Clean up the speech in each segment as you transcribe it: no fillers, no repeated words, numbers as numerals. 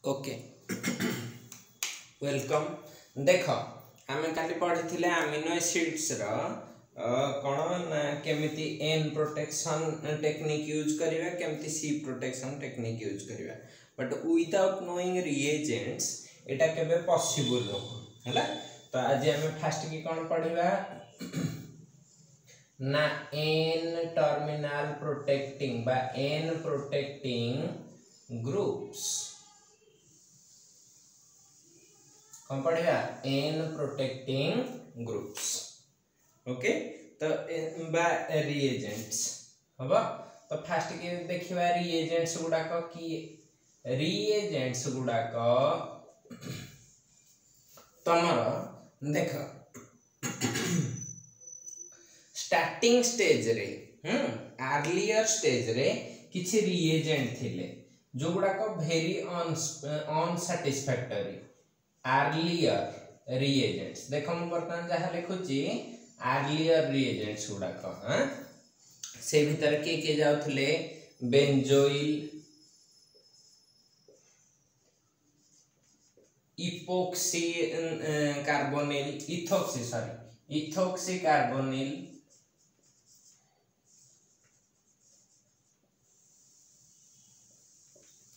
Okay welcome. देख आम काली पढ़ी अमीनो एसिड्स कौन ना केमिति एन प्रोटेक्शन टेक्निक यूज करिवा केमिति सी प्रोटेक्शन टेक्निक यूज करिवा बट विदाउट नोइंग रिएजेंट्स एटा केबे पॉसिबल नुह हैला। तो आज आम फास्ट की कौन पढ़िबा ना एन टर्मिनल प्रोटेक्टिंग बा एन प्रोटेक्टिंग ग्रुप्स कौन पढ़िबा एन प्रोटेक्टिंग ग्रुप्स। ओके तो बा रिएजेंट्स हबा। तो फास्ट के देखिबा रिएजेंट्स गुडाक की रिएजेंट्स गुडाक तमर देख स्टार्टिंग स्टेज रे अर्लियर स्टेज रे किछि रिएजेंट थिले जो गुडाक वेरी अनसैटिस्फैक्टरी अर्लियर रिएजेंट्स। देखो मु बर्तमान जहाँ लिखुची अर्लियर रिएजेंट्स गुडाक से भीतर किए जाउथले benzoyl epoxy carbonyl ethoxy carbonyl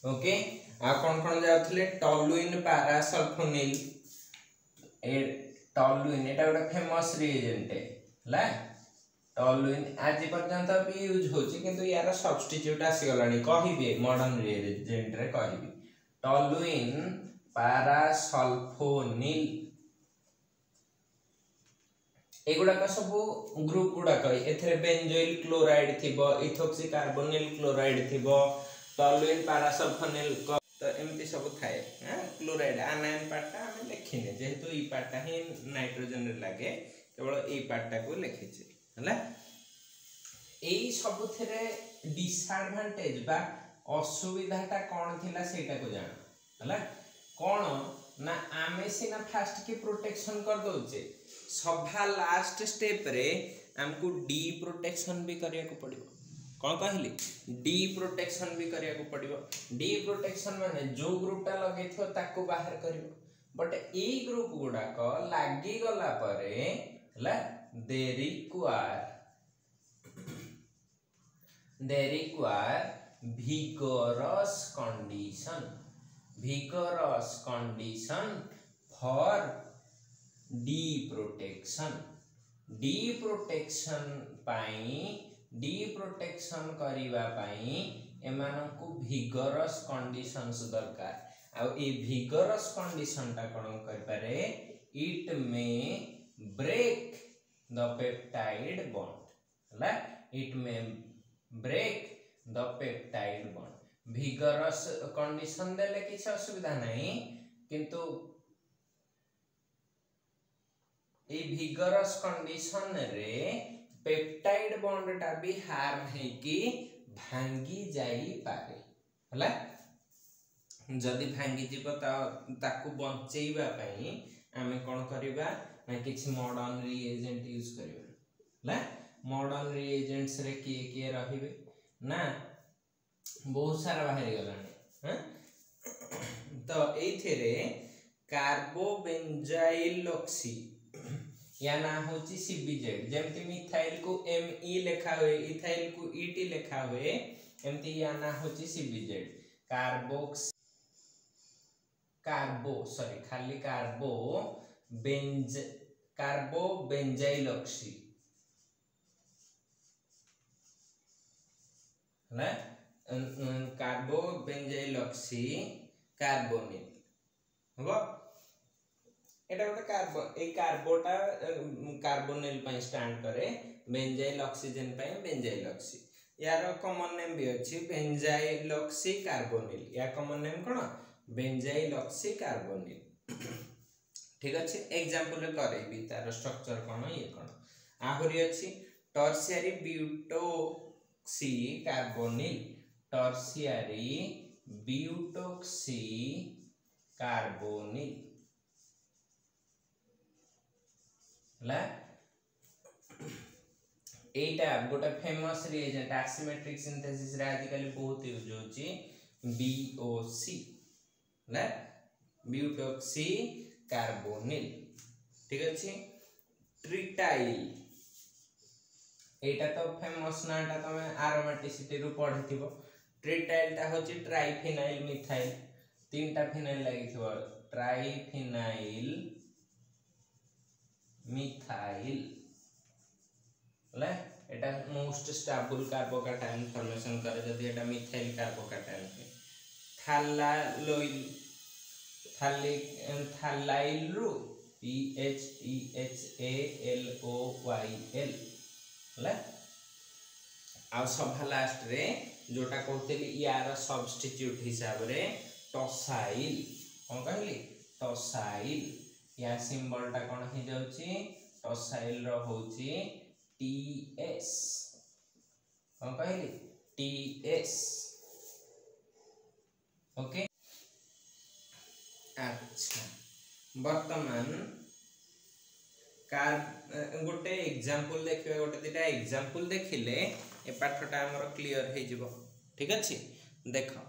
okay आ कौन जाउथले टॉलुइन पैरासल्फोनिल टॉलुइन एटा गोटे फेमस रिएजेंट है टॉलुइन आज पर्यंत भी यूज होची किंतु यार सब्स्टिट्यूट आसी गलानी कहिबे मॉडर्न रिएजेंट रे कहिबे टॉलुइन पैरासल्फोनिल एगुडा सब ग्रुप गुडाक एथरे बेंजोइल क्लोराइड थिबो इथोक्सी कार्बोनिल क्लोराइड थिबो टॉलुइन पैरासल्फोनिल तो एमती सब थाए क्लोराइड आनायन पार्टा आम लिखिने जेहेतु ई पार्टा ही नाइट्रोजन रे लागे केवल ई पार्टा को लिखिछे हला। एई सब थरे डिसएडवांटेज बा असुविधाटा कोन थिला सेटा को जान हला। कोन ना आमे सिना फास्ट की प्रोटेक्शन कर दोचे सभा लास्ट स्टेप रे हमको डी प्रोटेक्शन भी करिया को पड़िबो। कौन कहली डी प्रोटेक्शन भी करिया को पड़िबो। डी प्रोटेक्शन माने जो ग्रुपटा लगे थो ताको बाहर करिवो बट ए ग्रुप गुडा को लागी गला परे हला दे require vigorous condition for deprotection पाई डी प्रोटेक्शन करिवा पाई एमानकु vigorous conditions दरकार। आ ए vigorous condition ता कोन कर पारे it may break the peptide bond हला it may break the peptide bond. vigorous condition देले किछ असुविधा नहीं किंतु ए vigorous condition रे पेप्टाइड बॉन्ड टा भी हार्म है कि भांगी जाई पारे हला। जदि भांगी जीव ताकू बंचेइबा पई आमे कोन करिबा ना किछ मॉडर्न रिएजेंट यूज करिबा हला। मॉडर्न रिएजेंट्स रे किए रहिबे ना बहुत सारा बाहर गलानी तो एथेरे कार्बोबेंजाइल ऑक्सी या ना होची सीबीजेड जेमति मिथाइल को एमई लिखा हुए इथाइल को ईटी लिखा हुए एमति या ना होची सीबीजेड कार्बोबेंजाइल ऑक्सी है कार्बोबेंजाइल ऑक्सी कार्बोनिल हबो। एटा गोटे कार्बो ए कार्बोटा कार्बोनिल पय स्टैंड करे बेंजाइल ऑक्सीजन पय बेंजाइल ऑक्सी यार कॉमन नेम भी अछि बेंजाइल ऑक्सी कार्बोनिल या कॉमन नेम कोन बेंजाइल ऑक्सी कार्बोनिल। ठीक अछि एग्जांपल करैबी तार स्ट्रक्चर कोन ये कोन आहुरी अछि टर्शियरी ब्यूटोक्सी कार्बोनिल एटा गोटे फेमस रिएजेंट एसिमेट्रिक सिंथेसिस रे आजकल बहुत यूज होची बीओसी ना ब्यूटॉक्सी कार्बोनिल ठीक अछि। ट्रिटाइल एटा तो फेमस नाटा तमे एरोमेटिसिटी रु पढिथिबो। ट्रिटाइल ता होची ट्राइफिनाइल मिथाइल तीनटा फिनाइल लागिथिबो ट्राइफिनाइल मिथाइल ले एटा मोस्ट स्टेबल कार्बोकैटायन फॉर्मेशन करे जदी एटा मिथाइल कार्बोकैटायन है। थालालोइल थालाइल रु PHTHALOYL ले आ सभा लास्ट रे जोटा कहतेली यार सब्स्टिट्यूट हिसाब रे टॉसाइल कोन कहली टॉसाइल या सिंबल टा कोन हे जाउची टॉसाइल रो होची TS कोन कहली TS ओके। अच्छा वर्तमान गोटे एग्जांपल देखिबा गोटे दिटा एग्जांपल देखिले ए पाठटा हमर क्लियर हे जिवो ठीक अछि। देखो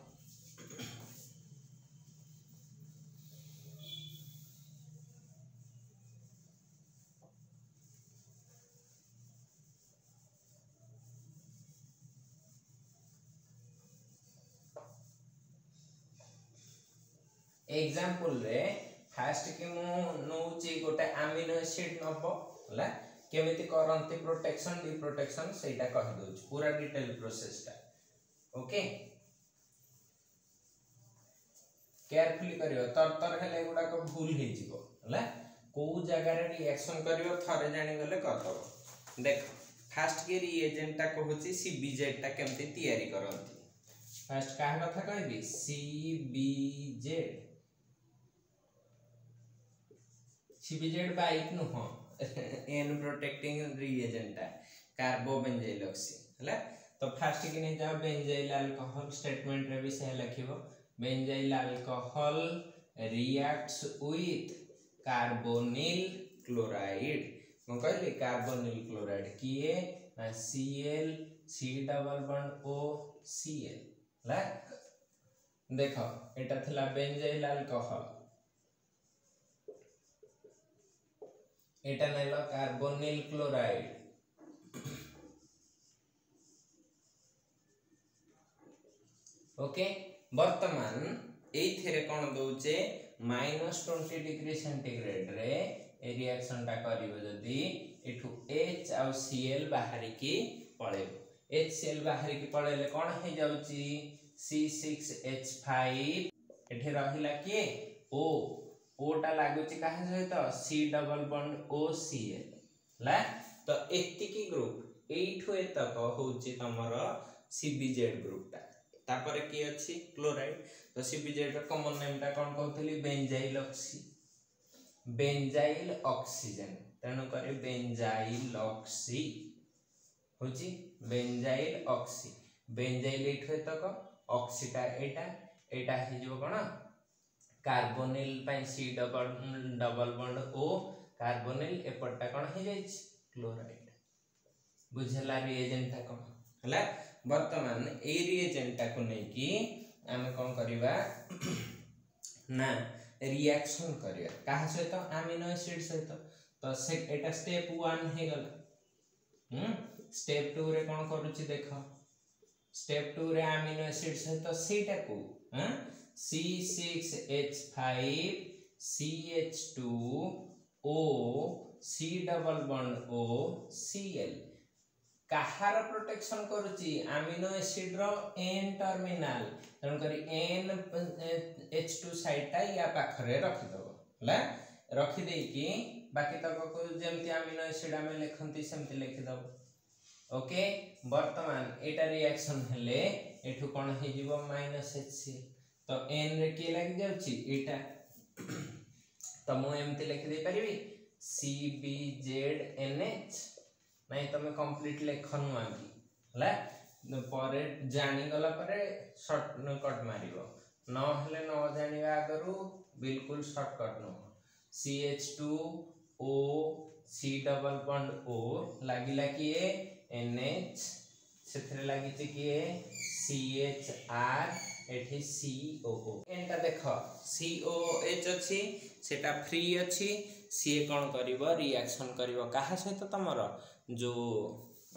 एग्जांपल रे फास्ट कि मु नउची गोटे अमीनो एसिड नबो हला केमिति करंती प्रोटेक्शन डी प्रोटेक्शन सेटा कह दोछ पूरा डिटेल प्रोसेस टा ओके। केयरफुली करियो तर हेले गुडा को भूल हे जिवो हला को जगह रे रिएक्शन करियो थरे जानि गले करदबो। देख फास्ट के रिएजेंट टा कहूची सीबीजेड टा केमति तयारी करंती। फास्ट का कथा कहबी सीबीजेड बाइक नु हो एन प्रोटेक्टिंग रिएजेंट कार्बोबेंजाइल ऑक्सी हला। तो फास्ट कि नहीं जाओ बेंजाइल अल्कोहल स्टेटमेंट रे भी से लिखिबो benzyl alcohol reacts with carbonyl chloride म कहली कार्बोनिल क्लोराइड किए ना Cl C double bond O Cl ला देखो एटा थिला बेंजाइल अल्कोहल एटा नेलो कार्बोनिल क्लोराइड ओके। वर्तमान एथिरे कोन दोचे -20 डिग्री सेंटीग्रेड रे ए रिएक्शन टा करिवो जदी एठु H आ Cl बाहरी की पळेबो HCl बाहरी की पळेले कोन हे जाउची C6H5 एठे रहिला के O टा लागुची काहे सहित C डबल बॉन्ड OCl ला। तो एतिकी ग्रुप एठु एतक होची तमरो CBZ ग्रुप टा तापर की अछि क्लोराइड। तो CBZ रो कॉमन नेम टा कोन कहतली बेंजाइल ऑक्सीजन तेनु करे बेंजाइल ऑक्सी होची बेंजाइल ऑक्सी बेंजाइल एठु एतक ऑक्सीटा एटा हे जो कोन कार्बोनिल पई C double bond O carbonyl एपटा कोन हे जाई क्लोराइड बुझला रिएजेंट ता कोन हला। वर्तमान ए रिएजेंट ता को नै कि हम कोन करिवा ना रिएक्शन करिया काहा सहित अमीनो एसिड सहित। तो से एटा स्टेप 1 हे गला स्टेप 2 रे कोन करूची देखो स्टेप 2 रे अमीनो एसिड सहित सेटा को C6H5 CH2O C double bond O Cl काहार प्रोटेक्शन करूची अमीनो एसिड रो N टर्मिनल तन करी N H2 साइड टा या पाखरे रखि दबो हला रखि देई की बाकी तक को जेमति अमीनो एसिड हमें लिखंती सेमति लिखि दबो ओके। वर्तमान एटा रिएक्शन हेले एठु कोन हे जीवो -HCl तो N रे के लागि जाउची एटा तो मु एमति लिखि दे परिबी CBZNH नहीं तमे कंप्लीट लेखनु आगी हला परे जानी गला परे शॉर्टकट मारिबो न हले न जानिबा आगरु बिल्कुल शॉर्टकट न CH2O C double bond O लागिला किए NH सेथरे लागि चे किए CHR एठी COO एंटा देख देख COOH अच्छी सेटा फ्री अच्छी सी कौन करिवो रिएक्शन करिवो काहा सहित तमर जो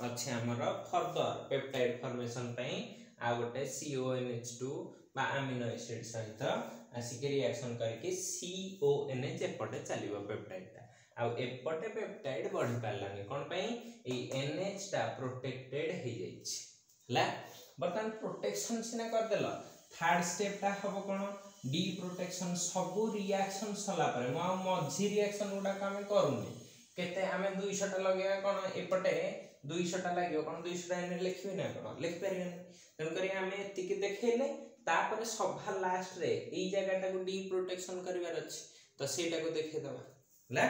अच्छे हमर फर्दर पेप्टाइड फॉर्मेशन पई आ गोटे CONH2 बा अमीनो एसिड सहित आसिक रिएक्शन करके CONH एपटे चलिवो पेप्टाइड ता आ एपटे पेप्टाइड बढ़ी पालानी कोन पई ए NH ता प्रोटेक्टेड हे जाइछ ला बर्तन प्रोटेक्शन सिना कर देला थर्ड स्टेप ता हबो कोन डी प्रोटेक्शन सब रिएक्शन सला पर मझी रिएक्शन गुडा हम करूनी केते आमे 200 टा लगेगा कोन एपटे 200 टा लागो कोन 200 टा एने लिखबे ना कोन लिख परिबे तन करी आमे एतिके देखेले तापर सभा लास्ट रे ई जगह को डी प्रोटेक्शन करिवार अछि तो सेटा को देखे दबा ला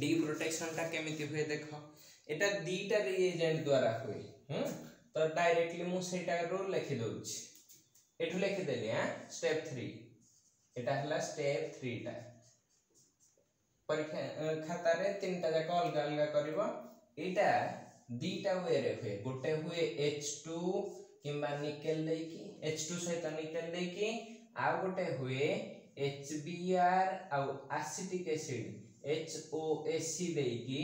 डी प्रोटेक्शन ता केमिति हुए देखो एटा दीटा रिएजेंट द्वारा हुए तो डायरेक्टली मु सेटा रो लिखि दउछि एठु लिखि देली स्टेप 3 एटा हला स्टेप 3 टा परीक्षा खाता रे तीनटा जाक अलग अलग करबो एटा दीटा वे रे हुए गोटे हुए H2 किंबा निकेल देकी H2 सहित निकेल देकी आ गोटे हुए HBr आ एसिटिक एसिड HOAC देकी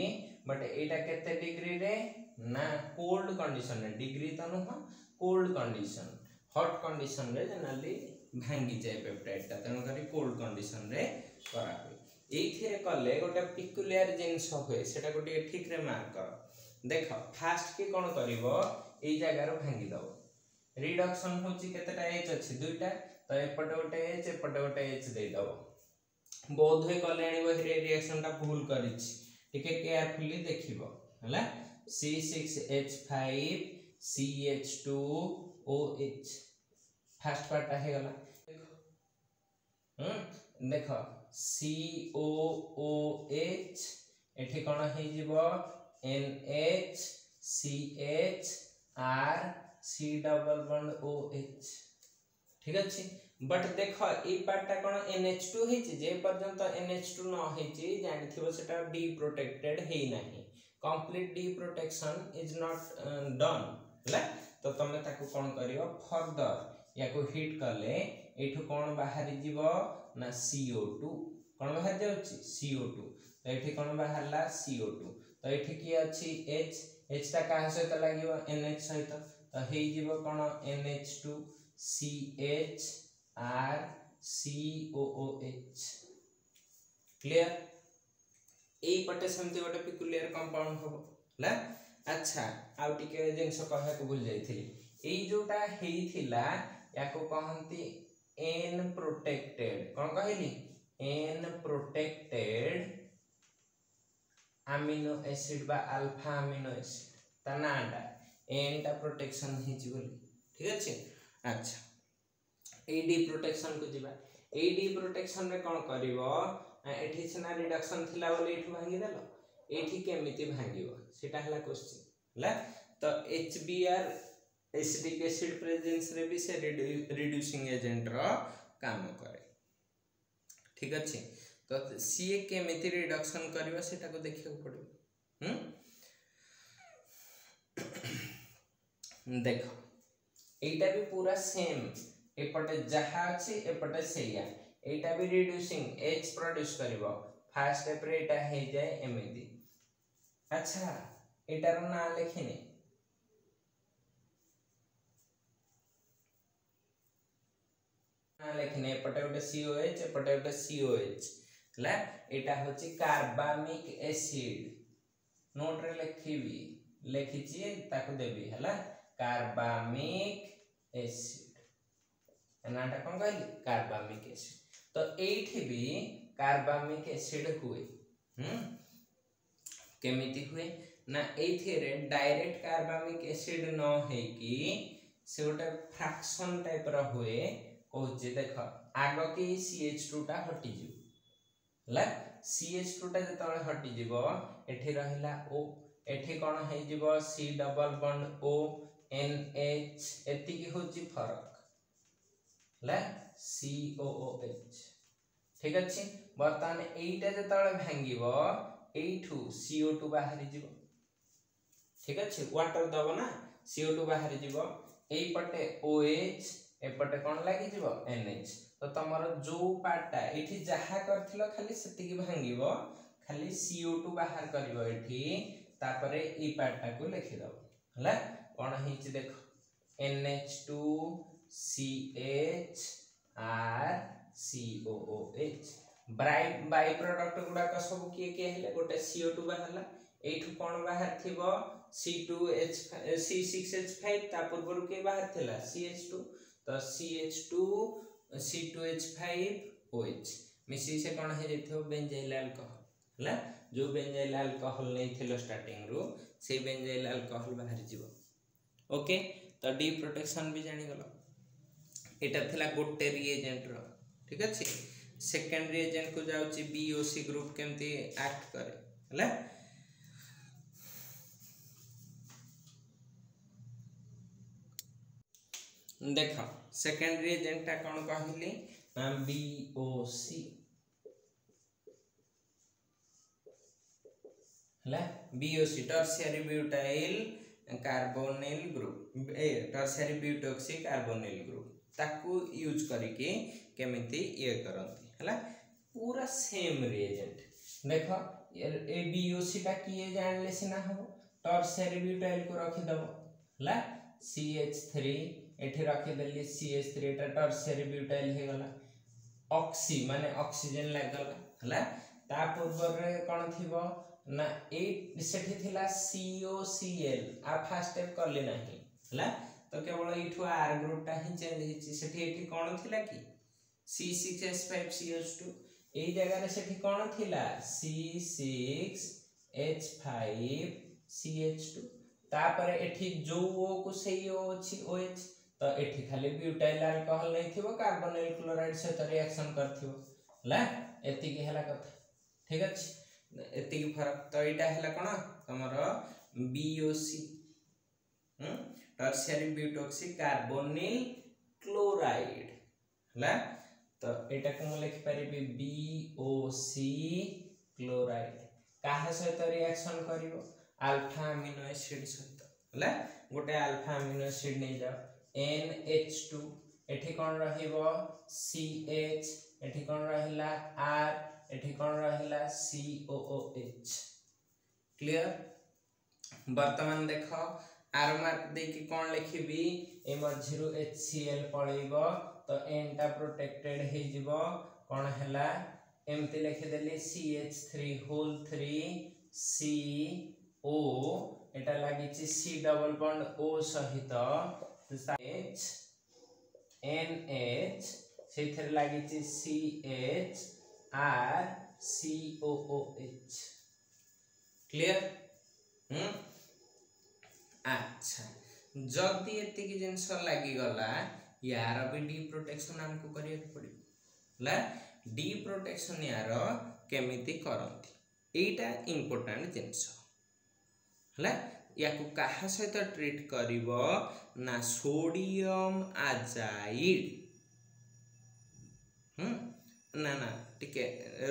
बट एटा केते डिग्री रे ना कोल्ड कंडीशन रे डिग्री त न कोल्ड कंडीशन हॉट कंडीशन रे जनरली भांगी जाय पेप्टाइड ता तन करी कोल्ड कंडीशन रे करा हुए एथिरे कले गोटे पिकुलियर जिंस होय सेटा गोटे ठीक रे मार्क कर देख फास्ट के कोन करिवो एई जगह रो भांगी दबो रिडक्शन होची केतेटा H अछि दुईटा तो एपटे गोटे H एपटे गोटे H दे दबो बोध होय कले आनिबो हे रिएक्शन ता भूल करिछि टिके केयरफुली देखिबो हला C6H5 CH2OH फास्ट पार्ट हे गला देखो COOH एठी कोन हे जिवो NH CH R C double bond OH ठीक अछि बट देखो ए पार्ट ता कोन NH2 हेछि जे पर्यंत NH2 न हेछि जानिथिबो सेटा डी प्रोटेक्टेड हे नाही complete D protection is not done हला तो तमे ताको कोन करियो फर्दर याको हिट करले एठु कोन बाहरी जीवो ना CO2 कोन बाहर जाउछि CO2 तो एठी कोन बाहरला CO2 तो एठी की अछि H ता का सहित लागियो NH सहित तो हे जीवो कोन NH2 CH R COOH clear ए पटे समति गोटे पिकुलियर कंपाउंड हो ला अच्छा आ टिके जिंस कहया को भूल जाइथिली ए जोटा हेइथिला याको कहंती N प्रोटेक्टेड कोन कहली N प्रोटेक्टेड अमीनो एसिड बा अल्फा अमीनो एसिड ता नाटा N टा प्रोटेक्शन हिची बोली ठीक अछि अच्छा एडी प्रोटेक्शन को जिबा एडी प्रोटेक्शन रे कोन करिवो एठी सिना रिडक्शन थिला बोली एठु भांगी देलो एठी केमिति भांगिवो सेटा हला क्वेश्चन हला तो HBr एसिटिक एसिड प्रेजेंस रे भी से रिड्यूसिंग एजेंट रो काम करे ठीक अछि तो सी केमिति रिडक्शन करिवो सेटा को देखियो पड़ो देखो एटा भी पूरा सेम एपटे जहा अछि एपटे सेया एटा भी रिड्यूसिंग H प्रोड्यूस करिवो फर्स्ट स्टेप रे एटा हे जाय एमिति अच्छा एटा रो ना लिखिने ना लिखिने एपटे गोटे COH एपटे गोटे COH ला एटा होची कार्बामिक एसिड नोट रे लिखिबी लिखिची ताको देबी हला कार्बामिक एसिड एनाटा कोन कहली कार्बामिक एसिड तो एठी भी कार्बामिक एसिड हुए केमिति हुए ना एथिरे डायरेक्ट कार्बामिक एसिड न है कि से गोटे फ्रैक्शन टाइप रो हुए कहूचे देखो आगो की CH2 टा हटि जिवो ला CH2 टा जतले हटि जिवो एठी रहिला O एठी कोन हे जिवो C double bond O NH एति की होची फरक ला COOH ठीक अछि बर्तमान एटा जतले भांगिवो एठू CO2 बाहरी जिवो ठीक अछि वाटर दबो ना CO2 बाहरी जिवो एई पटे OH एपटे कौन लगी जीवो NH तो तमर जो पार्टटा एठी जहा करथिलो खाली सेतिकी भांगिबो खाली CO2 बाहर करिवो एठी तापरे ई पार्टटा को लिखि दबो हला कोन हिच देखो NH2 CH R COOH by product गुडा का सब किए किए हेले गोटे CO2 बाहरला एठु कोन बाहर थिबो C2H C6H5 ता पूर्वरु के बाहर थिला CH2 तो CH2 C2H5OH मिसी से कोन हे जइथो बेंजाइल अल्कोहल हला जो बेंजाइल अल्कोहल नै थिलो स्टार्टिंग रो से बेंजाइल अल्कोहल बाहर जीवो ओके तो डी प्रोटेक्शन भी जानि गलो एटा थिला गोटे रिएजेंट रो ठीक अछि सेकंड रिएजेंट को जाउची BOC ग्रुप केमती एक्ट करे हला देखो सेकंड रिएजेंट ता कोन कहली ना BOC हला BOC tertiary butyl carbonyl group tertiary butoxy carbonyl group ताकू यूज करके केमिति ये करंती हला पूरा सेम रिएजेंट देखो ए BOC ता किए जानले सिना हो टर्शियरी ब्यूटाइल को रखि दबो हला CH3 एठी रखि देली CH3 एटा टर्शियरी ब्यूटाइल हे गला ऑक्सी माने ऑक्सीजन लागला हला ता पूर्व रे कोन थिबो ना ए सेठी थिला COCl आ फर्स्ट स्टेप करले नाही हला तो केवल इठु R ग्रुप ता ही चेंज हिची सेठी एठी कोन थिला कि C6H5CH2 एई जगह रे सेठी कोन थिला C6H5CH2 तापर एठी जो O को सेई O अछि OH तो एठी खाली ब्यूटाइल अल्कोहल नै थिबो कार्बोनिल क्लोराइड सहित रिएक्शन करथिबो हला एति की हला कथा ठीक अछि एति की फरक तो एटा हला कोन तमरो BOC tertiary butoxy carbonyl chloride हला तो एटा को लिखि परिबी BOC क्लोराइड काहे सहित रिएक्शन करिवो अल्फा अमीनो एसिड सहित हला गोटे अल्फा अमीनो एसिड नै जाओ NH2 एठी कोन रहिबो CH एठी कोन रहिला R एठी कोन रहिला COOH क्लियर वर्तमान देखो आर मार्क दे कि कोन लिखिबी ए मझिरु HCl पळिबो तो n टा प्रोटेक्टेड हे जिवो कोन हैला एमती लिखि देली CH3 होल 3 CO एटा लागि छि C डबल बॉन्ड O सहित H NH सेथर लागि छि CH R COOH क्लियर अच्छा जदी एति की जिंस लागि गला यार भी डी प्रोटेक्शन हमको करिया पड़ी ला डी प्रोटेक्शन यार केमिति करंती एटा इंपोर्टेंट जिंस हला याकू काहा सहित ट्रीट करिवो ना सोडियम आजाइड ना ना टिके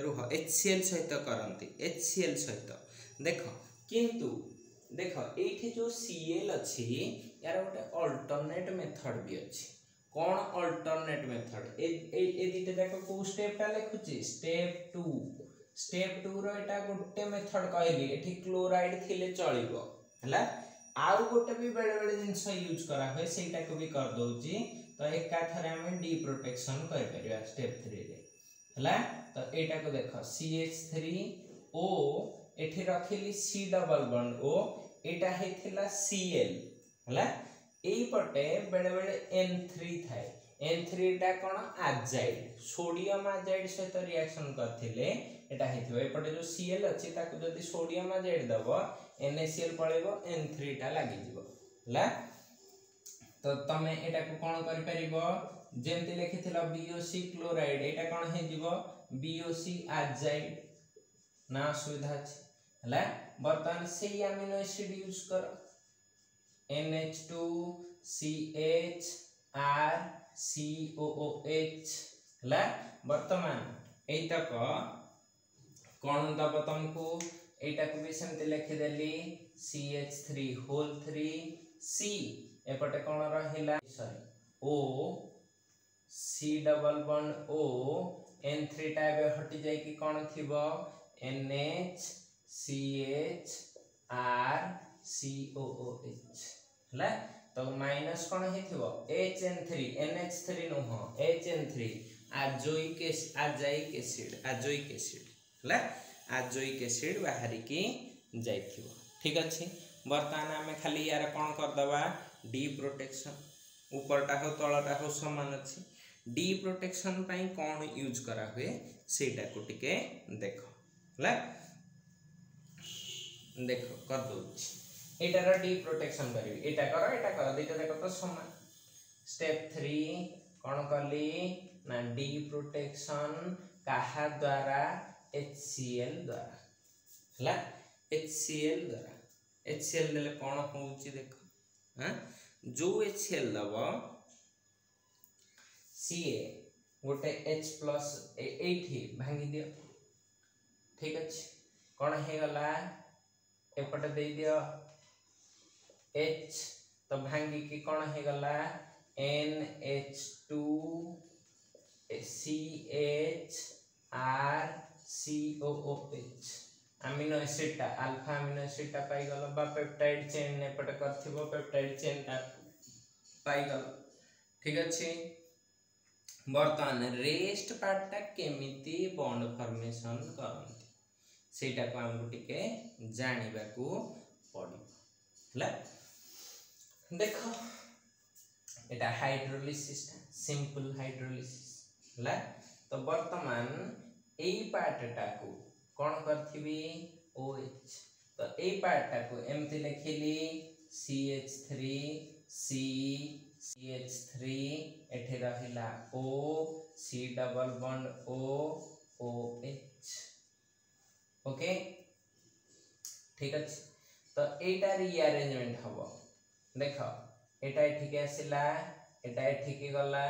रुह HCl सहित करंती HCl सहित देखो किंतु देखो एठी जो Cl अछि यार गोटे अल्टरनेट मेथड भी अछि कोन अल्टरनेट मेथड ए दिते देखो को स्टेप ता लिखुची स्टेप 2 रो एटा गोटे मेथड कहली एठी क्लोराइड थिले चलिबो हला आउ गोटे भी बेले बेले जिंस यूज करा होय सेटा को भी कर दोची तो एका थरे हम डी प्रोटेक्शन कर परिया स्टेप 3 रे हला तो एटा को देखो CH3O एठी रखिली C डबल बॉन्ड O एटा हेथिला Cl हला एई पटे बेले बेले N3 थाए N3 टा कोन आजाइड सोडियम आजाइड सहित रिएक्शन करथिले एटा हेथिबो ए पटे जो Cl अछि ताकू जदी सोडियम आजाइड दबो NaCl पळेबो N3 टा लागि जिवो हला तो तमे एटा को कोन करि परिबो जेमति लिखिथिला BOC क्लोराइड एटा कोन हे जिवो BOC आजाइड ना सुविधा अछि हला बर्तमान से अमीनो एसिड यूज करो NH2 CH R COOH हला वर्तमान एटा को कोन दब तुमको एटा को भी सेमते लिखि देली CH3 होल 3 C एपटे कोन रहिला sorry O C double bond O N3 टा बे हटि जाय कि कोन थिबो NH CH R COOH हला तो माइनस कोन हेथिबो HN3 NH3 no HN3 azoic acid हला आजोइक एसिड बाहरी की जाइथिबो ठीक अछि। वर्तमान आमे खाली यार कोन कर दबा डी प्रोटेक्शन ऊपरटा हो तळटा हो समान अछि। डी प्रोटेक्शन पई कोन यूज करा हुए सेटा को टिके देखो हला देखो कर दोछि एटार डी प्रोटेक्शन करी एटा कर दिटा देखो तो समान। स्टेप 3 कोन करली ना डी प्रोटेक्शन काहा द्वारा HCl द्वारा हला HCl द्वारा HCl देले कोन होउची देखो हां जो HCl दबो Ca गोटे H प्लस एठी भांगी दियो ठीक अछि कोन हे गला एपटे दे दियो H तो भांगी की कोन हे गला NH2 CH R COOH amino acid टा अल्फा अमीनो एसिड टा पाई गलो बा पेप्टाइड चेन ने पट करथिबो पेप्टाइड चेन टा पाई गलो ठीक अछि। वर्तमान रेस्ट पार्ट टा केमिति बॉन्ड फॉर्मेशन करंती सेटा को हमको टिके जानिबा को पड़िबो हला देखो एटा हाइड्रोलिसिस सिंपल हाइड्रोलिसिस हला तो वर्तमान एई पार्ट टा को कोन करथिबी OH तो एई पार्ट टा को एमति लिखिली CH3 C CH3 एठे रहिला O C double bond O OH okay ठीक अछि। तो एटा रीअरेंजमेंट हबो देखो एटा एठी के आसिला एटा एठी के गला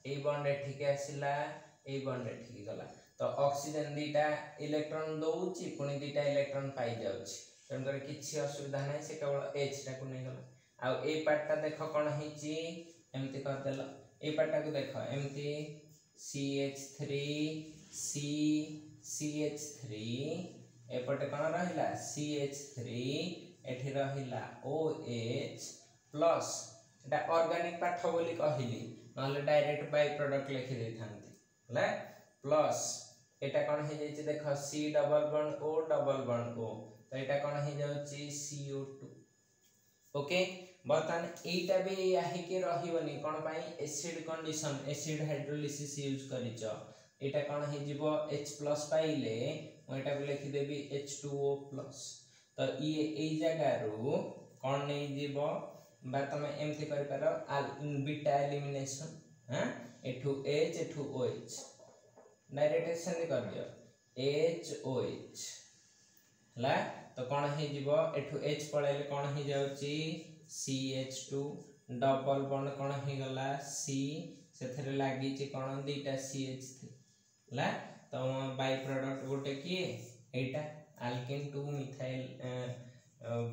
ए बॉन्ड एठी के आसिला ए बॉन्ड एठी के गला तो ऑक्सीजन दीटा इलेक्ट्रॉन दोउची पुनी दीटा इलेक्ट्रॉन पाई जाउची तन कर किछि असुविधा नै से केवल H टा को नै गला आ ए पार्ट टा देखो कोन हिची एमति कर देलो ए पार्ट टा को देखो एमति CH3 C CH3 एपटे कोन रहिला CH3 एठी रहिला OH प्लस एटा ऑर्गेनिक पाठ बोली कहिली नले डायरेक्ट बाय प्रोडक्ट लिखि दे थांती हला प्लस एटा कोन हे जाय छै देखो C double bond O double bond O तो एटा कोन हे जाउची CO2 ओके। बर्तन एटा भी याही के रहिबनी कोन पई acid condition acid hydrolysis use करिच एटा कोन हे जिवो H+ पाइले म एटा को लिखि देबी H2O+ तो ये ए जगह रो कोन नै जिवो बा तमे एमति करि पारो बीटा एलिमिनेशन हां एठू H एठू OH डायरेक्ट एक्शन कर दियो HOH हला तो कोन हे जिवो एठू H पळेले कोन हे जाउची CH2 डबल बॉन्ड कोन हे गला C सेथरे लागी छि कोन दीटा CH3 हला तो बाय प्रोडक्ट गोटे की एटा अल्केन 2 मिथाइल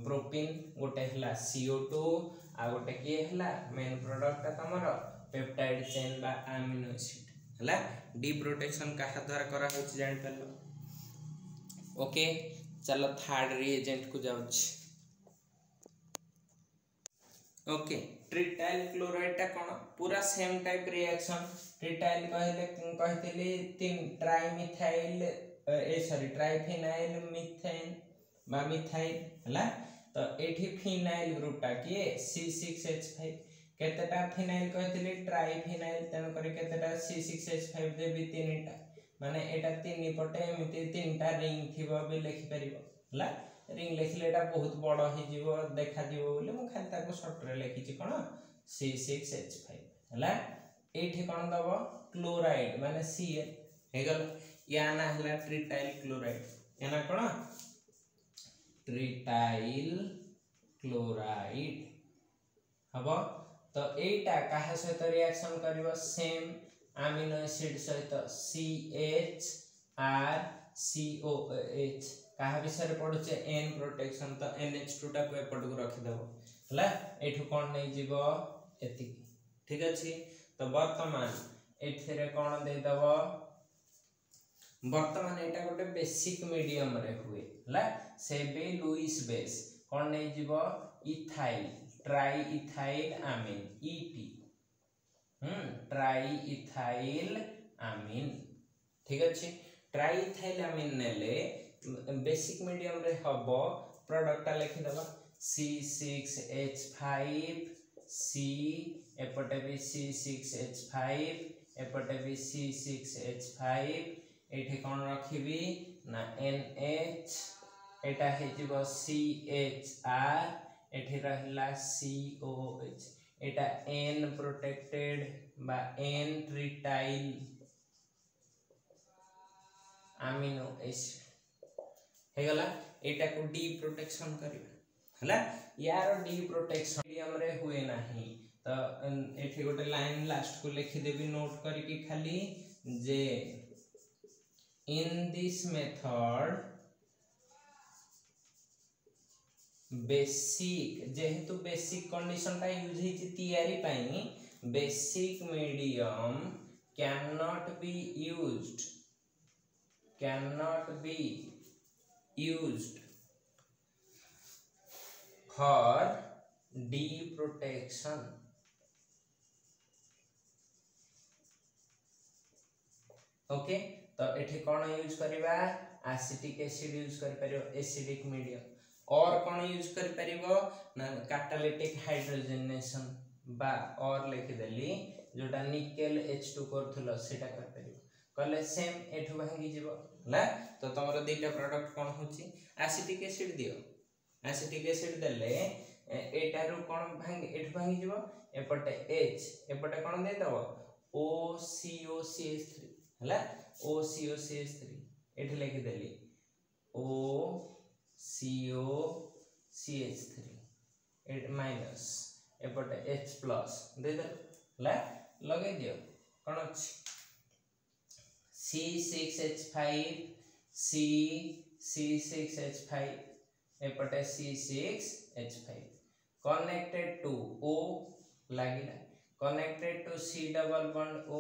प्रोपीन गोटे हला CO2 आ गोटे की हला मेन प्रोडक्ट तमरो पेप्टाइड चेन बा अमीनो एसिड हला डी प्रोटेक्शन काहा द्वारा करा होछ जानि परलो ओके। चलो थर्ड रिएजेंट को जाउछ ओके। ट्रिटाइल क्लोराइड टा कोन पूरा सेम टाइप रिएक्शन ट्रिटाइल कहथिली तीन ट्राइमिथाइल ट्राइफिनाइल मीथेन बा मिथाइल हला तो एठी फिनाइल ग्रुप टा के C6H5 केतेटा फिनाइल कहथिली ट्राइफिनाइल तन करे केतेटा C6H5 देबी तीनटा माने एटा तीन पटे एमिति तीनटा रिंग थिबो बे लिखि परिबो हला रिंग लिखले एटा बहुत बड़ हि जीवो देखा जीवो बोले मु खाली ताको शॉर्ट रे लिखि छि कोन C6H5 हला एठी कोन दबो क्लोराइड माने Cl हे गल या ना हला ट्रिटाइल क्लोराइड एना कोन ट्रिटाइल क्लोराइड हबो तो एटा काहे सहित रिएक्शन करिवो सेम अमीनो एसिड सहित CH R COOH काहा विषय पडुचे N प्रोटेक्शन तो NH2 टा को एपट को रखि देबो हला एठु कोन नै जीवो एति ठीक अछि। तो वर्तमान एथिरे कौन दे दबो वर्तमान एटा गोटे बेसिक मीडियम रे हुए ला से बे लुईस बेस कौन नहीं जीवो इथाइल ट्राई इथाइल अमीन ईटी ट्राई इथाइल अमीन ठीक अछि ट्राई इथाइल अमीन नेले बेसिक मीडियम रे हबो प्रोडक्ट लिखि दबा C6H5 C एपटे भी C6H5 एपटे भी C6H5 एठी कोन रखिबी ना NH एटा हे जिवो CHR एठी रहला COH एटा N प्रोटेक्टेड बा N ट्रिटाइल अमीनो एसिड हे गला एटा को डी प्रोटेक्शन करिबा हला यार डी प्रोटेक्शन मीडियम रे हुए नाही तो एठी गोटे लाइन लास्ट को लिखि देबी नोट करी कि खाली जे in this method basic जेहेतु बेसिक कंडीशन टा यूज हिची तैयारी पाई basic medium cannot be used for D protection okay तो एठी कौन यूज करिबा एसिटिक एसिड यूज करि परियो एसिडिक मीडियम और कौन यूज करि परियो ना कैटालिटिक हाइड्रोजनेशन बा और लिखि देली जोटा निकेल H2 करथलो सेटा कर परियो कले सेम एठु भांगी जीवो ला तो तमरो दुईटा प्रोडक्ट कौन होची एसिटिक एसिड दियो एसिटिक एसिड देले एटारु कौन भांगी एठु भांगी जीवो एपटे H एपटे कौन दे दबो OCOCH3 हला OCOCH3 एठी लिखि देली OCOCH3 एट माइनस एपटे H प्लस दे दे ला लगे दियो कोन अछि C6H5 C6H5 एपटे C6H5 connected to O लागिला connected to C double bond O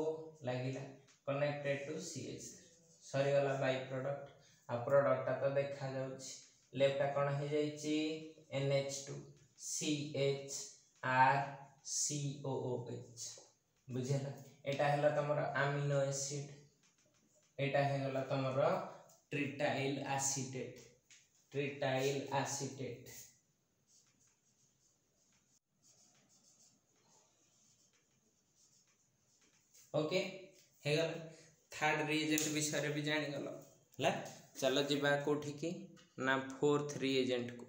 लागिला connected to CH सरी वाला बाय प्रोडक्ट आ प्रोडक्ट तो देखा जाउछि लेफ्ट कोन हे जाइछि NH2 CHR COOH बुझेला एटा हैला तमरो अमीनो एसिड एटा हे गला तमरो ट्रिटाइल एसीटेट ओके हे गला थर्ड रिएजेंट विषय रे भी जानि गलो ला चलो जिबा कोठी की ना फोर्थ रिएजेंट को